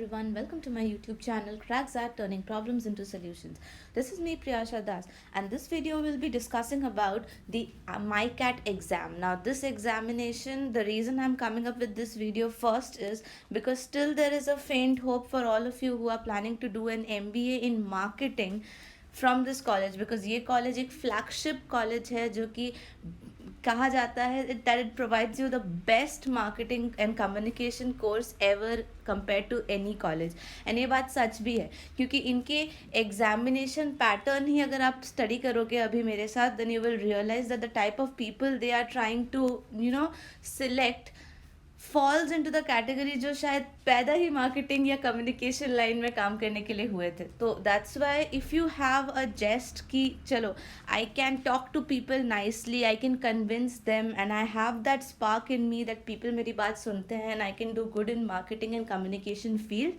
everyone, welcome to my YouTube channel Cracks at Turning Problems into Solutions. This is me Priyasha Das, and this video will be discussing about the MyCat exam. Now this examination, the reason I'm coming up with this video first is because still there is a faint hope for all of you who are planning to do an MBA in marketing from this college, because ये college एक flagship college है जो कि कहा जाता है that it provides you the best marketing and communication course ever compare to any college. And ये बात सच भी है क्योंकि इनके एग्जामिनेशन पैटर्न ही अगर आप स्टडी करोगे अभी मेरे साथ, then you will realise that the type of people they are trying to select falls into the category जो शायद पैदा ही मार्केटिंग या कम्युनिकेशन लाइन में काम करने के लिए हुए थे. तो that's why if you have a gist कि चलो I can talk to people nicely, I can convince them and I have that spark in me that people मेरी बात सुनते हैं and I can do good in marketing and communication field,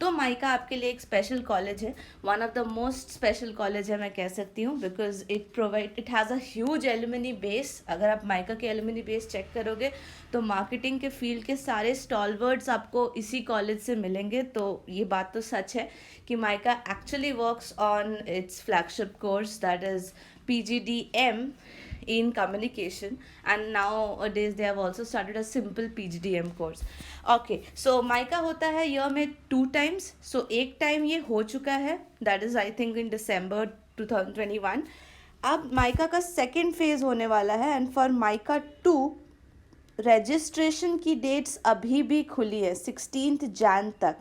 तो mica आपके लिए एक स्पेशल कॉलेज है. One of the most special college है मैं कह सकती हूँ, because it has a huge alumni base. अगर आप माइका के एलुमिनी बेस चेक करोगे तो मार्केटिंग के फील्ड के सारे स्टॉलवर्ड्स आपको इसी कॉलेज से मिलेंगे. तो ये बात तो सच है कि mica actually works on it's flagship course that is PGDM in communication, and nowadays they have also started a simple PGDM course. Okay, so mica होता है ईयर में 2 times. so एक टाइम ये हो चुका है, that is I think in December 2021. अब mica का सेकेंड फेज होने वाला है एंड फॉर माइका 2 रजिस्ट्रेशन की डेट्स अभी भी खुली है 16 Jan तक.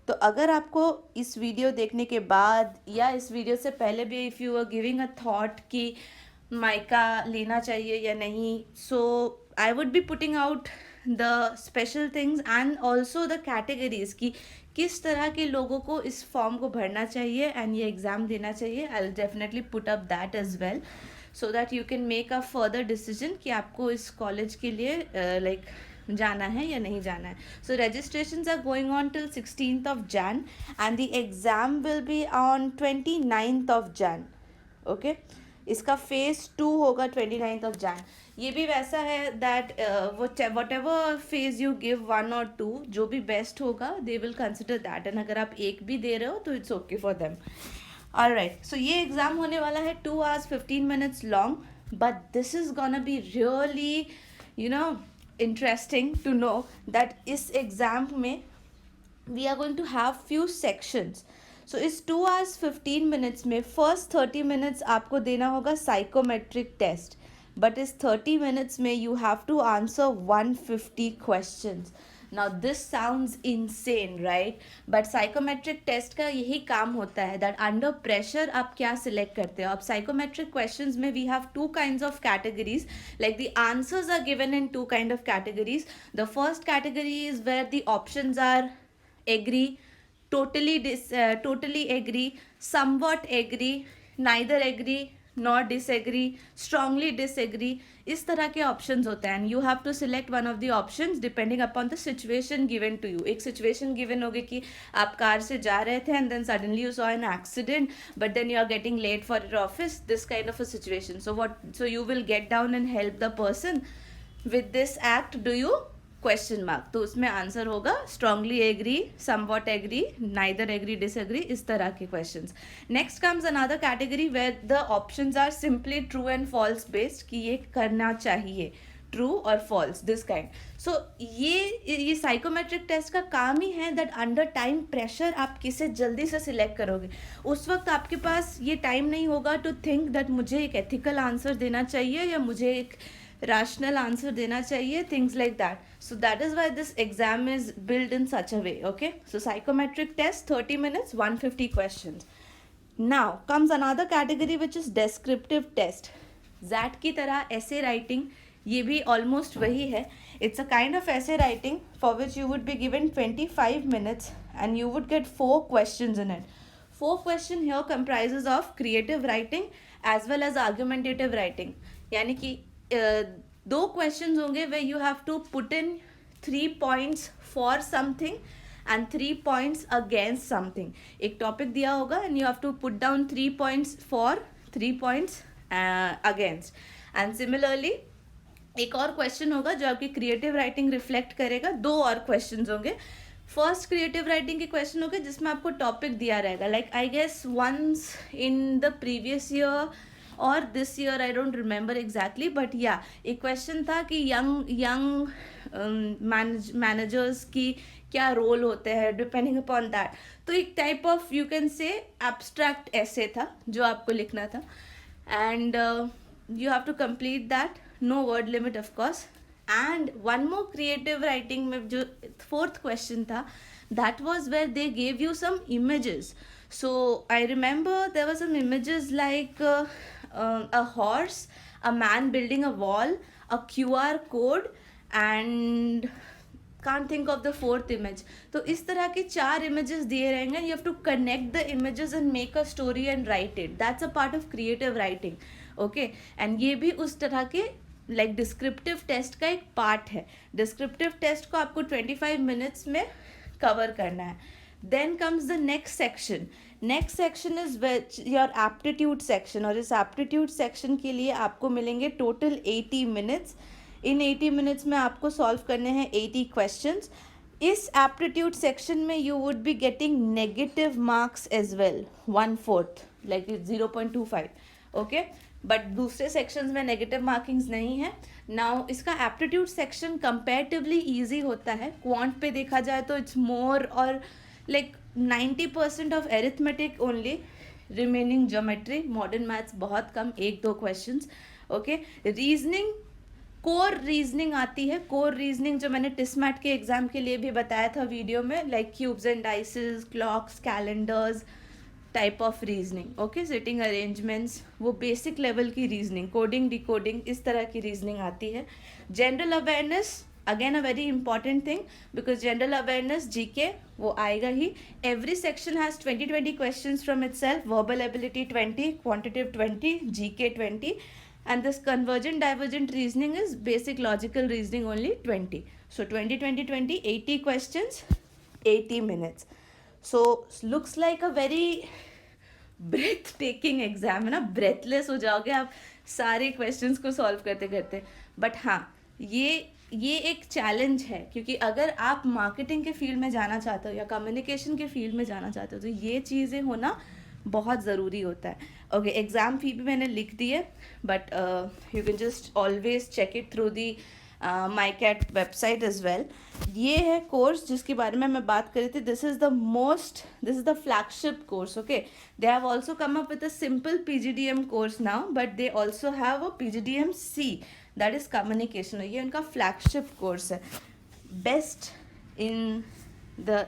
तो अगर आपको इस वीडियो देखने के बाद या इस वीडियो से पहले भी if you are giving a thought कि माइका लेना चाहिए या नहीं, so I would be putting out the special things and also the categories की किस तरह के लोगों को इस फॉर्म को भरना चाहिए एंड ये एग्ज़ाम देना चाहिए. I will definitely put up that as well so that you can make a further decision कि आपको इस कॉलेज के लिए जाना है या नहीं जाना है. So registrations are going on till 16th Jan and the exam will be on 29th Jan. Okay, इसका फेज़ 2 होगा 29th Jan. ये भी वैसा है that whatever phase you give 1 or 2, जो भी बेस्ट होगा they will consider that. And अगर आप एक भी दे रहे हो तो it's okay for them. Alright, so ये एग्ज़ाम होने वाला है 2 hours 15 minutes long, but this is gonna be really interesting to know that इस एग्ज़ाम में we are going to have few sections. So इस 2 hours 15 minutes में first 30 minutes आपको देना होगा psychometric test, but इस 30 minutes में you have to answer 150 questions. Now this sounds insane, right? But psychometric test का यही काम होता है that under pressure आप क्या select करते हो. अब psychometric questions में we have 2 kinds of categories, like the answers are given in 2 kind of categories. The first category is where the options are agree, totally agree, somewhat agree, neither agree nor disagree, strongly disagree. इस तरह के options होते हैं and you have to select one of the options depending upon the situation given to you. एक situation given होगी कि आप car से जा रहे थे and then suddenly you saw an accident but then you are getting late for your office, this kind of a situation. So you will get down and help the person with this act, do you question mark. तो उसमें answer होगा strongly agree, somewhat agree, neither agree, disagree, इस तरह के questions. Next comes another category where the options are simply true and false based, कि ये करना चाहिए, ट्रू और फॉल्स, दिस काइंड. सो ये साइकोमेट्रिक टेस्ट का काम ही है दैट अंडर टाइम प्रेशर आप किसे जल्दी से सिलेक्ट करोगे. उस वक्त आपके पास ये टाइम नहीं होगा टू थिंक दैट मुझे एक एथिकल आंसर देना चाहिए या मुझे एक rational answer देना चाहिए, things like that. So that is why this exam is built in such a way. Okay, so psychometric test 30 minutes 150 questions. Now comes another category which is descriptive test. ZAT की तरह essay writing ये भी almost वही है. It's a kind of essay writing for which you would be given 25 minutes and you would get 4 questions in it. 4 question here comprises of creative writing as well as argumentative writing. यानी कि 2 questions होंगे where you have to put in 3 points for something and 3 points against something. एक topic दिया होगा and you have to put down 3 points for, 3 points against. And similarly एक और question होगा जो आपकी क्रिएटिव राइटिंग रिफ्लेक्ट करेगा. 2 और क्वेश्चंस होंगे फर्स्ट क्रिएटिव राइटिंग के क्वेश्चन होंगे जिसमें आपको टॉपिक दिया रहेगा, like I guess once in the previous year और this year, I don't remember exactly, but या एक क्वेश्चन था कि यंग मैनेजर्स की क्या रोल होते हैं डिपेंडिंग अपॉन दैट. तो एक type of you can say abstract ऐसे था जो आपको लिखना था, and you have to complete that, no word limit of course. And one more creative writing में जो फोर्थ क्वेश्चन था, that was where they gave you some images. So I remember there were some images like a horse, a man building a wall, a QR code, and can't think of the fourth image. तो इस तरह के 4 images दिए रहेंगे. You have to connect the images and make a story and write it. That's a part of creative writing. Okay, and ये भी उस तरह के लाइक डिस्क्रिप्टिव टेस्ट का एक पार्ट है. डिस्क्रिप्टिव टेस्ट को आपको 25 मिनट्स में कवर करना है. Then comes the next section. Next section is your aptitude section, और इस एप्टीट्यूड सेक्शन के लिए आपको मिलेंगे टोटल 80 मिनट्स. इन 80 मिनट्स में आपको सॉल्व करने हैं 80 क्वेश्चंस. इस एप्टीट्यूड सेक्शन में you would be getting negative marks as well, 1/4 like 0.25. Okay, but दूसरे सेक्शंस में नेगेटिव मार्किंग्स नहीं है. नाउ इसका एप्टीट्यूड सेक्शन कंपैरेटिवली ईजी होता है. क्वांट पे देखा जाए तो इट्स मोर और like 90% of arithmetic only, remaining geometry, modern maths बहुत कम, 1-2 questions. Okay, reasoning, core reasoning आती है. कोर रीजनिंग जो मैंने टिस्मैट के एग्जाम के लिए भी बताया था वीडियो में, like cubes and dices, clocks, calendars type of reasoning. Okay, sitting arrangements, वो बेसिक लेवल की रीजनिंग, कोडिंग, डिकोडिंग, इस तरह की रीजनिंग आती है. General awareness, again a very important thing, because general awareness GK वो आएगा ही. Every section has 20 questions from itself. Verbal ability 20, quantitative 20, GK 20, and this convergent divergent reasoning is basic logical reasoning only 20. So 20 80 questions, 80 minutes. So looks like a very breathtaking exam है ना. breathless हो जाओगे आप सारे questions को solve करते करते. but हाँ, ये एक चैलेंज है, क्योंकि अगर आप मार्केटिंग के फील्ड में जाना चाहते हो या कम्युनिकेशन के फील्ड में जाना चाहते हो तो ये चीज़ें होना बहुत ज़रूरी होता है. ओके, एग्ज़ाम फी भी मैंने लिख दी है, but you can just always check it through the MICAT website as well. ये है कोर्स जिसके बारे में मैं बात कर रही थी. This is the flagship course. Okay, they have also come up with a simple PGDM course now, but they also have a PGDM-C, that is communication. ये उनका फ्लैगशिप कोर्स है, best in the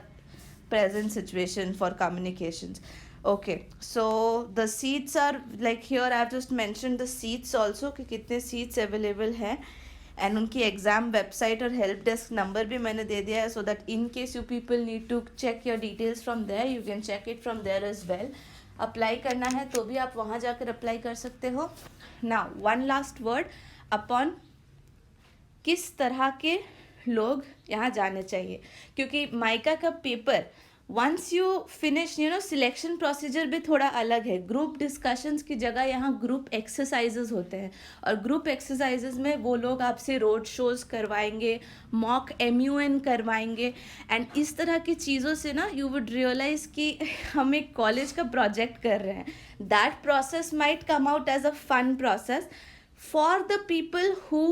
present situation for communications. Okay, so the seats are like here I have just mentioned the seats also कि कितने seats available हैं, and उनकी exam website और help desk number भी मैंने दे दिया है, so that in case you people need to check your details from there, you can check it from there as well. apply करना है तो भी आप वहाँ जाकर apply कर सकते हो. Now one last word upon किस तरह के लोग यहाँ जाने चाहिए, क्योंकि माइका का paper once you finish, you know, selection procedure भी थोड़ा अलग है. ग्रुप डिस्कशंस की जगह यहाँ ग्रुप एक्सरसाइजेज होते हैं, और ग्रुप एक्सरसाइजेज में वो लोग आपसे रोड शोज करवाएंगे, मॉक MUN करवाएंगे, एंड इस तरह की चीज़ों से ना यू वुड रियलाइज़ कि हम एक कॉलेज का प्रोजेक्ट कर रहे हैं. That process might come out as a fun process for the people who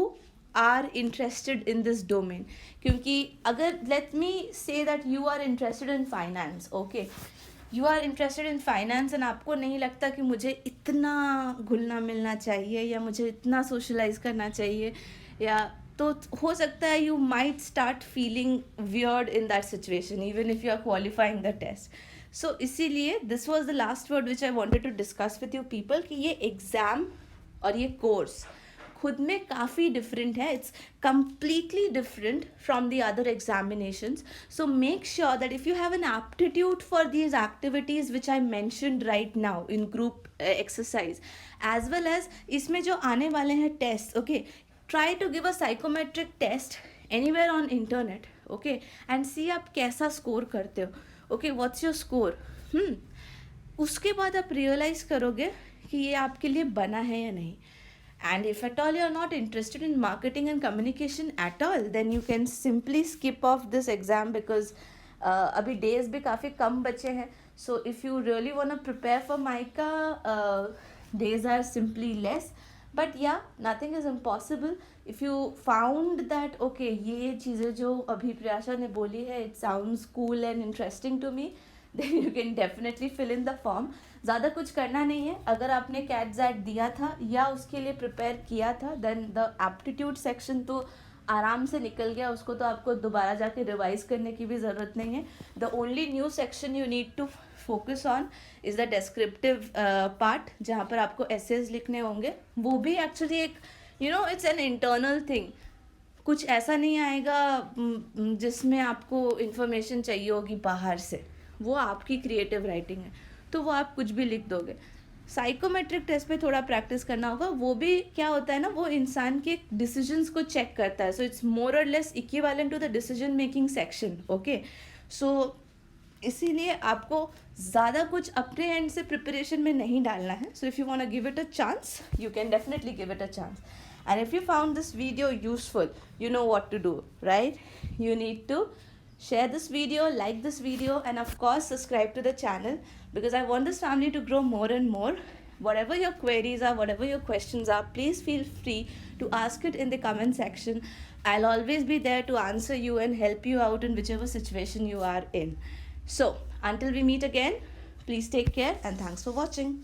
are interested in this domain. क्योंकि अगर let me say that you are interested in finance, okay, you are interested in finance and आपको नहीं लगता कि मुझे इतना घुलना मिलना चाहिए या मुझे इतना socialize करना चाहिए, या तो हो सकता है you might start feeling weird in that situation even if you are qualifying the test. So इसीलिए this was the last word which I wanted to discuss with you people कि ये exam और ये course खुद में काफ़ी different है. It's completely different from the other examinations. So make sure that if you have an aptitude for these activities which I mentioned right now in group exercise as well as इसमें जो आने वाले हैं test, okay, try to give a psychometric test anywhere on internet, okay, and see आप कैसा score करते हो. Okay, what's your score. उसके बाद आप रियलाइज़ करोगे कि ये आपके लिए बना है या नहीं. And if at all you are not interested in marketing and communication at all, then you can simply skip off this exam because अभी डेज भी काफ़ी कम बचे हैं. So if you really want to prepare for MICA, days are simply less. But yeah, nothing is impossible. If you found that okay, ये चीज़ें जो अभी प्रियाशा ने बोली है, it sounds cool and interesting to me, then you can definitely fill in the form. ज़्यादा कुछ करना नहीं है. अगर आपने कैट दिया था या उसके लिए प्रिपेयर किया था, then the aptitude section तो आराम से निकल गया. उसको तो आपको दोबारा जाके रिवाइज करने की भी ज़रूरत नहीं है. The only new section you need to focus on is the descriptive part, जहाँ पर आपको एसेज लिखने होंगे. वो भी एक्चुअली एक इट्स एन इंटरनल थिंग. कुछ ऐसा नहीं आएगा जिसमें आपको इन्फॉर्मेशन चाहिए होगी बाहर से. वो आपकी क्रिएटिव राइटिंग है, तो वो आप कुछ भी लिख दोगे. साइकोमेट्रिक टेस्ट पे थोड़ा प्रैक्टिस करना होगा. वो भी क्या होता है ना, वो इंसान के डिसीजंस को चेक करता है. सो it's more or less equivalent to the decision making section. Okay, so इसीलिए आपको ज़्यादा कुछ अपने एंड से प्रिपरेशन में नहीं डालना है. So if you want to give it a chance, you can definitely give it a chance. And if you found this video useful, you know what to do, right? You need to share this video, like this video, and of course subscribe to the channel, because I want this family to grow more and more. Whatever your queries are, whatever your questions are, please feel free to ask it in the comment section. I'll always be there to answer you and help you out in whichever situation you are in. So until we meet again, please take care and thanks for watching.